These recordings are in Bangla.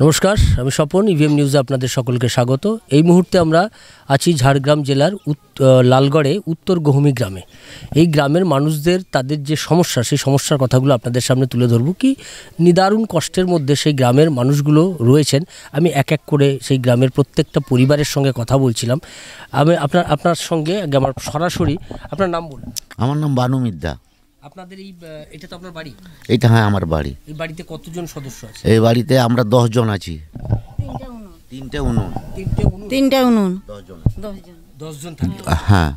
নমস্কার, আমি স্বপন। ইভিএম নিউজে আপনাদের সকলকে স্বাগত। এই মুহূর্তে আমরা আছি ঝাড়গ্রাম জেলার লালগড়ে উত্তর গহুমি গ্রামে। এই গ্রামের মানুষদের তাদের যে সমস্যা, সেই সমস্যার কথাগুলো আপনাদের সামনে তুলে ধরব। কি নিদারুণ কষ্টের মধ্যে সেই গ্রামের মানুষগুলো রয়েছেন। আমি এক এক করে সেই গ্রামের প্রত্যেকটা পরিবারের সঙ্গে কথা বলছিলাম। আমি আপনার সঙ্গে আমার সরাসরি আপনার নাম বলুন। আমার নাম বানু মিদ্দা। আপনাদের এটা তো আপনার বাড়ি? এটা হ্যাঁ আমার বাড়ি। এই বাড়িতে কতজন সদস্য আছে? এই বাড়িতে আমরা 10 জন আছি। তিনটে উনুন। 10 জন থাকে? হ্যাঁ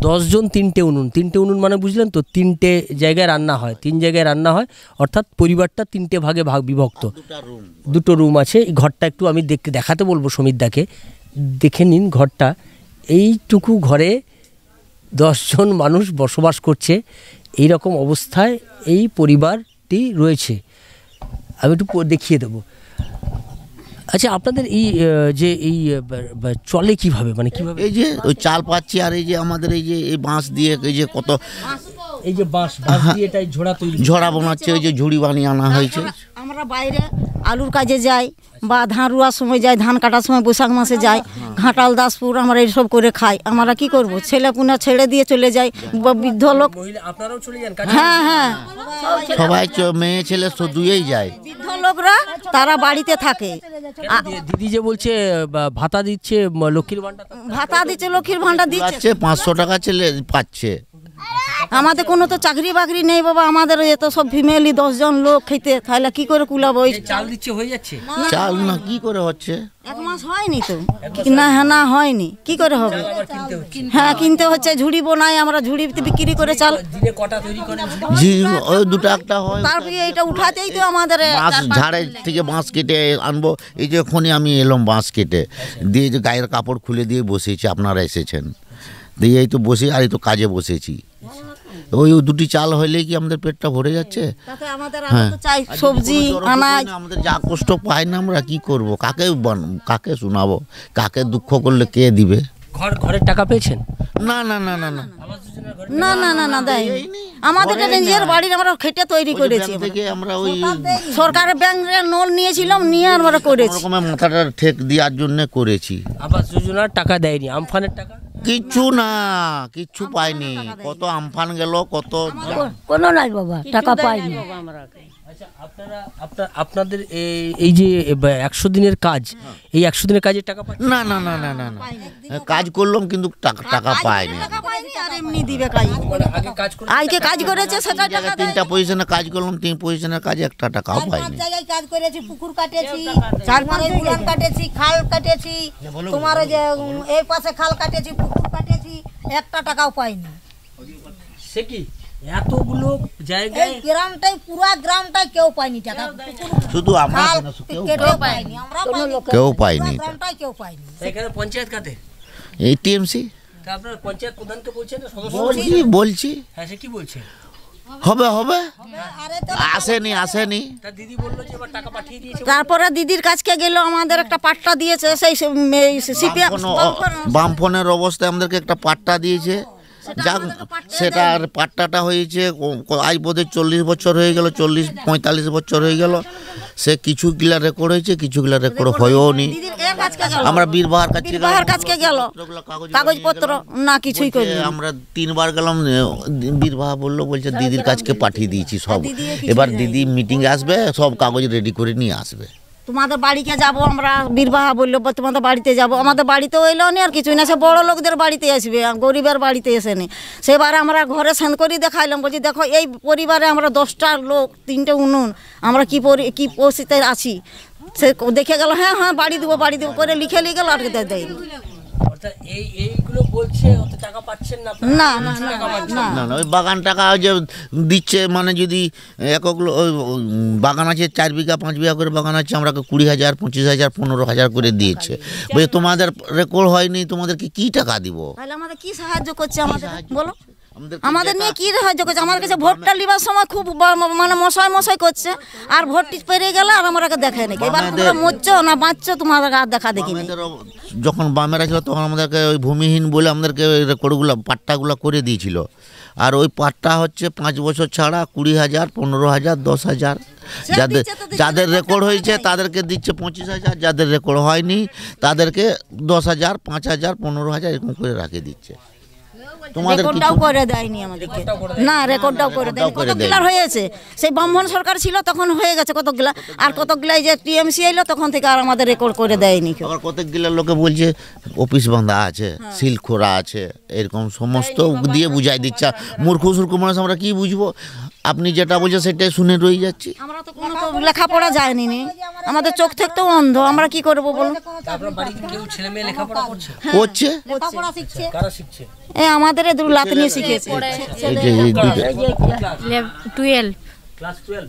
10 জন, 3টে উনুন। 3টে উনুন মানে বুঝলেন তো, 3টে জায়গায় রান্না হয়, 3 জায়গায় রান্না হয়, অর্থাৎ পরিবারটা 3টে ভাগে বিভক্ত। 2টো রুম আছে। এই ঘরটা একটু আমি দেখাতে বলবো সমিতদাকে। দেখে নিন ঘরটা। এইটুকু ঘরে 10 জন মানুষ বসবাস করছে। এই রকম অবস্থায় এই পরিবারটি রয়েছে। আমি একটু দেখিয়ে দেবো। আচ্ছা, আপনাদের এই চলে কিভাবে, মানে কিভাবে? এই যে ওই চাল পাচ্ছি, আর এই যে আমাদের এই যে এই বাঁশ দিয়ে এই যে কত এই যে বাঁশ দিয়ে এটাই ঝোড়া বানাচ্ছে, ওই যে ঝুড়ি বানিয়ে আনা হয়েছে। আমরা বাইরে আলুর কাজে যাই বা ধান রোয়ার সময় যাই, ধান কাটার সময় বৈশাখ মাসে যাই, ঘাটাল দাসপুর আমরা এইসব করে খাই। আমরা কি করব, ছেলে পুনা ছেড়ে দিয়ে চলে যাই। বৃদ্ধ লোক, আপনারাও চলে যান? হ্যাঁ হ্যাঁ, সবাই মেয়ে ছেলে দুইই যায়। বৃদ্ধ লোকরা তারা বাড়িতে থাকে। দিদি যে বলছে ভাতা দিচ্ছে, লক্ষ্মীর ভান্ডার ভাতা দিচ্ছে, লক্ষ্মীর ভান্ডার দিচ্ছে, 500 টাকা ছেলে পাচ্ছে। আমাদের কোনো তো চাকরি বাকরি নেই বাবা। আমাদের এত সব ফ্যামিলি 10 জন লোক খেতে, তাহলে কি করে কুলাবো? চাল দিচ্ছে, হয়ে যাচ্ছে? চাল না কি করে হচ্ছে? 1 মাস হয়নি তো। না হয়নি, কি করে হবে? হ্যাঁ কিনতে হচ্ছে। ঝুড়ি বোনাই আমরা, ঝুড়ি বিক্রি করে চাল। দিনে কটা তৈরি করেন? ওই 2টা একটা হয়। তারপরে এটা উঠাতেই তো আমাদের বাঁশ ঝাড়ে থেকে বাঁশ কেটে আনবো। এই যে এখনই আমি এলাম বাঁশ কেটে দিয়ে, যে গায়ের কাপড় খুলে দিয়ে বসেছি। আপনারা এসেছেন দিয়ে এই তো বসে, আর এই তো কাজে বসেছি। ওই 2টি চাল হইলেই কি আমাদের পেটটা ভরে যাচ্ছে? হ্যাঁ, সবজি আনাজ আমাদের যা কষ্ট পাই না, আমরা কি করব? কাকে শোনাবো? কাকে দুঃখ করলে কে দিবে? ঘরের টাকা পেয়েছেন? না না না না না না না না না দেয়। আমাদের নিজের বাড়ির আমরা খেটে তৈরি করেছি। আমরা ওই সরকারের ব্যাংকের লোন নিয়েছিলাম, নিয়ে আমরা করেছি। মাথাটা ঠেক দেওয়ার জন্য করেছি। আবাস যোজনার টাকা দেয়নি? আমফানের টাকা কিচ্ছু না, কিচ্ছু পাইনি। কত আমফান গেল, কত কোনো নাই বাবা, টাকা পাইনি। আচ্ছা, আপনাদের এই যে 100 দিনের কাজ, এই 100 দিনের কাজের টাকা পাচ্ছেন? না না না না না না, কাজ করলাম কিন্তু টাকা পাইনি। আর এমনি দিবে কাজ। আজকে কাজ করেছে সেটা টাকা। 3টা পজিশনে কাজ করলাম, 3 পজিশনের কাজে একটা টাকাও পাইনি। জায়গায় কাজ করেছি, পুকুর কাটেছি, 4-5 উলান কাটেছি, খাল কাটেছি, তোমার যে এই পাশে খাল কাটেছি, পুকুর কাটেছি, একটা টাকাও পাইনি। সে কি এতগুলো জায়গায়? গ্রামটাই, পুরো গ্রামটাই কেউ পায়নি টাকা। শুধু আমরা কেউ পায়নি, আমরা কেউ পাইনি। গ্রামটাই কেউ পায়নি। এখানে পঞ্চায়েত কাতে? এই টিএমসি। তা আপনারা পঞ্চায়েত প্রধানকে বলছেন না? বলছি। হ্যাঁ, সে কি বলছে? হবে আসেনি। তা দিদি বললো যে এবার টাকা পাঠিয়ে দিয়েছে। তারপরে দিদির কাছকে গেল, আমাদের একটা পাট্টা দিয়েছে। সেই বামফোনের অবস্থায় আমাদেরকে একটা পাট্টা দিয়েছে। যাক, সেটার পাট্টাটা হয়েছে আজ বোধহয় 40 বছর হয়ে গেল, 40-45 বছর হয়ে গেল। সে কিছু গিলা রেকর্ড হয়েছে, কিছু গিলা রেকর্ড হয়েও নি। আমরা বীরবাহার কাছে গেল, কাগজপত্র না কিছুই করি। আমরা 3 বার গেলাম, বীরবাহা বলছে দিদির কাছকে পাঠিয়ে দিয়েছি সব। এবার দিদি মিটিং আসবে, সব কাগজ রেডি করে নিয়ে আসবে। তোমাদের বাড়িতে যাবো আমরা, বীরবাহা বললো তোমাদের বাড়িতে যাবো। আমাদের বাড়িতেও এলো নি, আর কিছুই না। সে বড় লোকদের বাড়িতে আসবে, গরিবের বাড়িতে এসেনি। সেবার আমরা ঘরে সেন্দ করে দেখাইলাম, বলছি দেখো এই পরিবারে আমরা 10টা লোক, 3টে উনুন, আমরা কি পরিস্থিতিতে আছি। সে দেখে গেল, হ্যাঁ বাড়ি দেবো করে লিখে গেল, আর দেয়নি। এইগুলো বলছে অত টাকা পাচ্ছেন না? না না না না, ওই বাগান টাকা যে দিচ্ছে, মানে যদি বাগান আছে 4 বিঘা 5 বিঘা করে বাগান আছে, আমরা 20,000 25,000 15,000 করে দিয়েছে। বলছে তোমাদের রেকর্ড হয়নি, তোমাদেরকে কি টাকা দিব? তাহলে আমাদের কি সাহায্য করছে? আমাদের বলো, আমাদের নিয়ে কি সাহায্য করছে? আমার কাছে ভোটটা লিবার সময় খুব মানে মশাই করছে, আর ভোটটি পেরিয়ে গেলে আর আমাকে দেখে নাকি এবার তোমরা মরছো না বাঁচছো তোমাদের আর দেখা দেখিনি। যখন বামেরা ছিল তখন আমাদেরকে ওই ভূমিহীন বলে আমাদেরকে রেকর্ডগুলো পাট্টাগুলো করে দিয়েছিল। আর ওই পাট্টা হচ্ছে 5 বছর ছাড়া 20,000, 15,000, 10,000। যাদের রেকর্ড হয়েছে তাদেরকে দিচ্ছে 25,000, যাদের রেকর্ড হয়নি তাদেরকে 10,000, 5,000, 15,000 এরকম করে রাখে দিচ্ছে। তোমাদের রেকর্ডটাও করে দেয়নি আমাদেরকে, না রেকর্ডটাও করে দেয়নি। কতগুলা হয়েছে, সেই ব্রাহ্মণ সরকার ছিল তখন হয়ে গেছে কতগুলা, আর কতগুলা যে টিএমসি এলো তখন থেকে আর আমাদের রেকর্ড করে দেয়নি। আবার কতগুলা লোকে বলছে অফিস বাঁধা আছে, সিল খোরা আছে, এরকম সমস্ত দিয়ে বুঝাই দিচ্ছে। মূর্খ সুর্খ মানুষ আমরা কি বুঝবো? আপনি যেটা বলছেন সেটাই শুনে রয়ে যাচ্ছি। আমরা তো কোনো লেখাপড়া যায়নি, আমাদের চোখ থেকে মন্ধ, আমরা কি করবো বলুন? আপনার বাড়িতে কেউ ছেলে মেয়ে লেখাপড়া করছে? করছে, কারা শিখছে? এই আমাদের এই দুটো লাত নিয়ে শিখেছে। এই যে এই দুটো 12 ক্লাস 12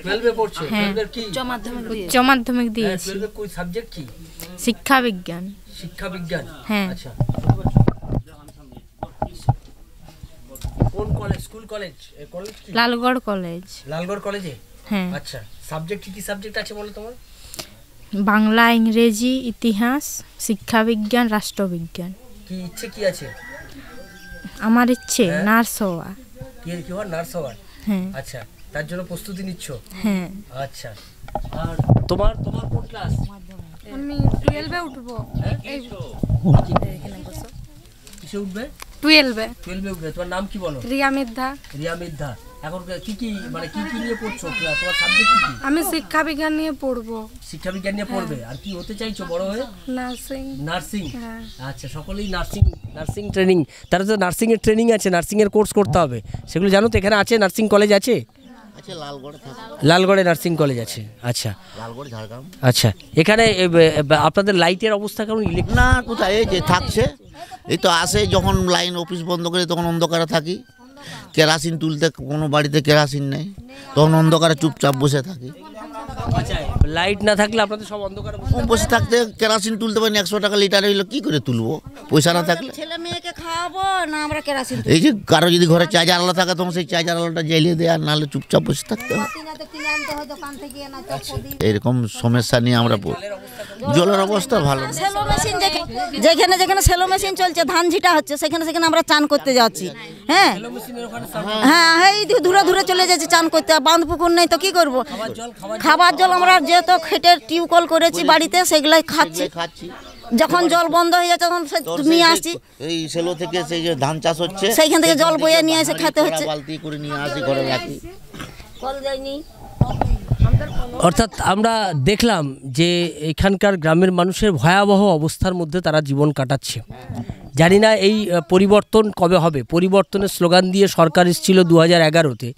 12 এ পড়ছে। 12 এর কি উচ্চ মাধ্যমিক দিয়েছি। 12 এর কোন সাবজেক্ট কি? শিক্ষা বিজ্ঞান। শিক্ষা বিজ্ঞান। হ্যাঁ। আচ্ছা, কোন কলেজ? School college? কলেজ কি? লালগড় কলেজ। লালগড় কলেজে? হ্যাঁ। আচ্ছা, সাবজেক্ট কি সাবজেক্ট আছে বলো তোমার? বাংলা, ইংরেজি, ইতিহাস, শিক্ষা বিজ্ঞান, রাষ্ট্রবিজ্ঞান। কি ইচ্ছে কি আছে? আমার ইচ্ছে নার্স হওয়া। কি হওয়ার? নার্স হওয়ার। হ্যাঁ। আচ্ছা, তার জন্য প্রস্তুতি নিচ্ছ? হ্যাঁ। আচ্ছা, আর তোমার কোন ক্লাস? আমি 12 এ উঠবো। কিসে উঠবে? 12 এ। 12 এ উঠবে। তোমার নাম কি বলো? রিয়া মির্ধা। রিয়া মির্ধা। এখন কি মানে কি নিয়ে পড়ছো? তোমার সাবজেক্ট কি? আমি শিক্ষা বিজ্ঞান নিয়ে পড়বো। শিক্ষা বিজ্ঞান নিয়ে পড়বে। আর কি হতে চাইছো বড় হয়ে? নার্সিং। নার্সিং। আচ্ছা, সকলেই নার্সিং ট্রেনিং। তারা তো নার্সিং এর ট্রেনিং আছে, নার্সিং এর কোর্স করতে হবে, সেগুলো জানো তো? এখানে আছে নার্সিং কলেজ আছে? আচ্ছা, লালগড়ে নার্সিং কলেজ আছে। আচ্ছা, লালগড় ঝাড়গ্রাম। আচ্ছা, এখানে আপনাদের লাইটের অবস্থা কেমন? না, কোথায় এই যে থাকছে, এই তো আসে যখন লাইন অফিস বন্ধ করে তখন অন্ধকারে থাকি। কেরাসিন তুলতে কোনো বাড়িতে কেরাসিন নেই, তখন অন্ধকারে চুপচাপ বসে থাকি। আচ্ছা, লাইট না থাকলে আপনাদের সব অন্ধকারে বসে থাকতে কেরাসিন তুলতে পারেন 100 টাকা লিটার হইলো, কি করে তুলবো পয়সা না থাকলে? ছেলে মেয়েকে খাওয়াবো না আমরা কেরাসিন? এই যে কারো যদি ঘরে চার্জার আলো থাকে তখন সেই চার্জার আলোটা জ্বালিয়ে দেয়, আর নাহলে চুপচাপ বসে থাকতে হয়। এরকম সমস্যা নিয়ে আমরা জলের অবস্থা ভালো না। সেলো মেশিন যেখানে সেলো মেশিন চলছে, ধান ঝিটা হচ্ছে, সেখানে আমরা চান করতে যাচ্ছি। হ্যাঁ হ্যাঁ, এই দূরে চলে যাচ্ছি চান করতে। বাঁধ পুকুর নেই তো কি করবো? খাবার জল আমরা যেহেতু খেটে টিউবকল করেছি বাড়িতে, সেগুলাই খাচ্ছি। যখন জল বন্ধ হয়ে যাচ্ছে তখন নিয়ে আসছি। এই সেলো থেকে সেই যে ধান চাষ হচ্ছে সেইখান থেকে জল বয়ে নিয়ে এসে খেতে হচ্ছে। বালতি করে নিয়ে আসি, ঘরে রাখি। কল যায়নি। অর্থাৎ আমরা দেখলাম যে এখানকার গ্রামের মানুষের ভয়াবহ অবস্থার মধ্যে তারা জীবন কাটাচ্ছে। জানি না এই পরিবর্তন কবে হবে। পরিবর্তনের স্লোগান দিয়ে সরকার এসেছিল 2011-তে।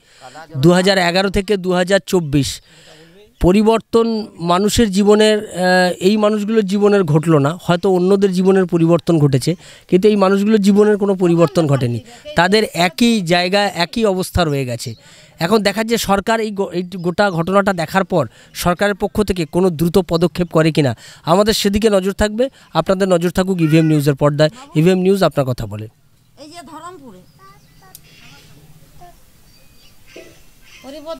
2011 থেকে 2024 পরিবর্তন মানুষের জীবনের, এই মানুষগুলোর জীবনের ঘটলো না, হয়তো অন্যদের জীবনের পরিবর্তন ঘটেছে, কিন্তু এই মানুষগুলোর জীবনের কোনো পরিবর্তন ঘটেনি। তাদের একই জায়গায় একই অবস্থা রয়ে গেছে। এখন দেখার যে সরকার এই গোটা ঘটনাটা দেখার পর সরকারের পক্ষ থেকে কোনো দ্রুত পদক্ষেপ করে কিনা, আমাদের সেদিকে নজর থাকবে। আপনাদের নজর থাকুক ইভিএম নিউজের পর্দায়। ইভিএম নিউজ আপনার কথা বলে। এই যে ধরমপুরে